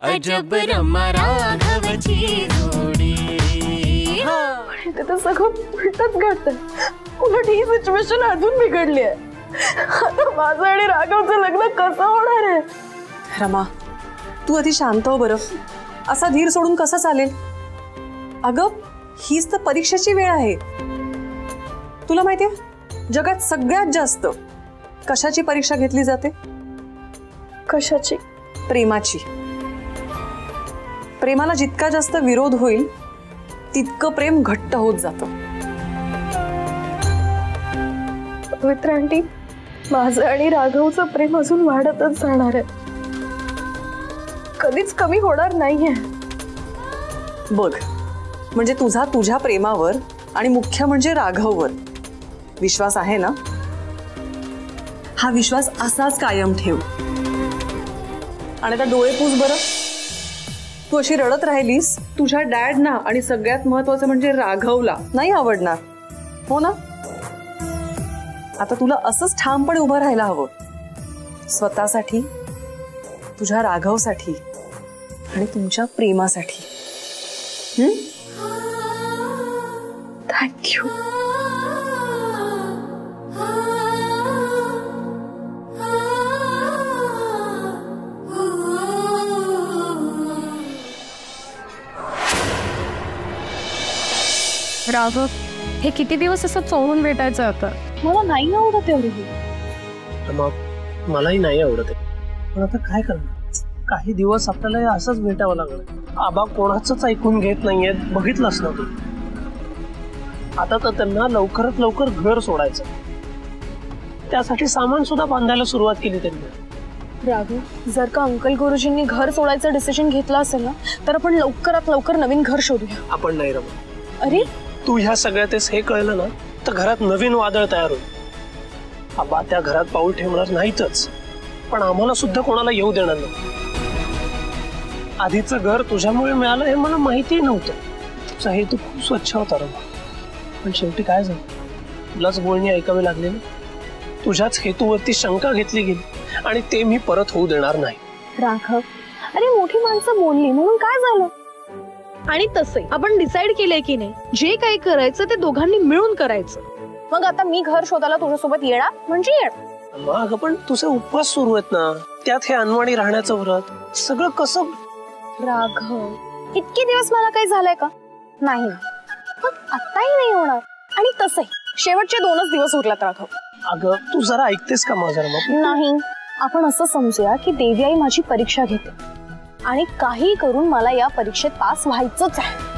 अजब रमा राघवची जोडी। ते तर सगळं उलटच घडतंय। उलट ही सिच्युएशन अजून बिघडली आहे। आता माझं आणि राघवचं लग्न कसं होणार आहे? रमा, तू आधी शांत हो बरं। असा धीर सोडून कसं चालेल? अगं, हीच तर परीक्षेची वेळ आहे। तुला माहितीये, जगात सगळ्यात जास्त कशाची परीक्षा घेतली जाते? कशाची? प्रेमाची। प्रेमाला जितका जास्त विरोध होईल तितकं प्रेम घट्ट होत जातं। पवित्र आंटी, माझं आणि राघवचं प्रेम अजून वाढतच जाणार आहे, कधीच कमी होणार नाहीये। बघ, म्हणजे तुझा तुझ्या प्रेमावर आणि मुख्य म्हणजे राघववर विश्वास आहे ना? हा विश्वास असाच कायम ठेव। आणि आता डोळे पुस बरं। तू अशी रडत राहिलीस, तुझ्या डॅडना आणि सगळ्यात महत्वाचं म्हणजे राघवला नाही आवडणार, हो ना? आता तुला असंच ठामपणे उभं राहायला हवं, स्वतःसाठी, तुझ्या राघवसाठी आणि तुमच्या प्रेमासाठी। थँक्यू। राघव, हे किती दिवस असं चोरून भेटायचं आता? मला नाही आवडत एवढी। मलाही नाही आवडत आहे, पण आता काय करणार? काही दिवस आपल्याला असंच भेटावं लागलं। आबा कोणाचंच ऐकून घेत नाहीयेत, बघितलंस ना तू। आता तर त्यांना लवकरात लवकर घर सोडायचं, त्यासाठी सामान सुद्धा बांधायला सुरुवात केली त्यांनी। राघव, जर का अंकल गुरुजींनी घर सोडायचं डिसिजन घेतला असेल ना, तर आपण लवकरात लवकर नवीन घर शोधूया। आपण नाही रमा। अरे, तू ह्या सगळ्यातच हे कळलं ना, तर घरात नवीन वादळ तयार होईल। आबा त्या घरात पाऊल ठेवणार नाहीतच, पण आम्हाला सुद्धा कोणाला येऊ देणार नाही। आधीचं घर तुझ्यामुळे मिळालं हे मला माहिती नव्हतं। तुझा हेतू खूप स्वच्छ होता रमा, पण शेवटी काय झालं? तुलाच बोलणी ऐकावी लागली ना। तुझ्याच हेतूवरती शंका घेतली गेली आणि ते मी परत होऊ देणार नाही। राघव, अरे मोठी माणसं बोलली म्हणून काय झालं? आणि तसंही आपण डिसाइड केलंय की नाही, जे काही करायचं ते दोघांनी मिळून करायचं। मग आता मी घर शोधायला तुझ्यासोबत येणार म्हणजे येणार। मग पण तुझे उपवास सुरू आहेत ना, त्यात हे अनवाणी राहण्याचं व्रत सगळं कसं? राघव, इतके दिवस मला काही झालंय का? नाही, पण आताही नाही होणार। आणि तसंही शेवटचे 2च दिवस उरलात राघव। अगं, तू जरा ऐकतेस का माझं? नाही, आपण असं समजूया की देवी आई माझी परीक्षा घेते आणि काही करून मला या परीक्षेत पास व्हायचंच आहे।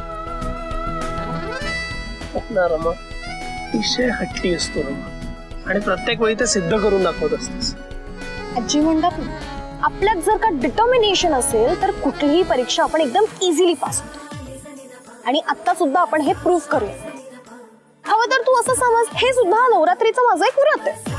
रमा, अतिशय हट्टी असतो रमा, आणि प्रत्येक वेळी ते सिद्ध करून दाखवत असतेस। आजी म्हणतात ना, आपल्यात जर का डिटर्मिनेशन असेल तर कुठलीही परीक्षा आपण एकदम इझिली पास होतो। आणि आता सुद्धा आपण हे प्रूव्ह करूया। हवं तर तू असं समज, हे सुद्धा नवरात्रीचं माझं एक व्रत आहे।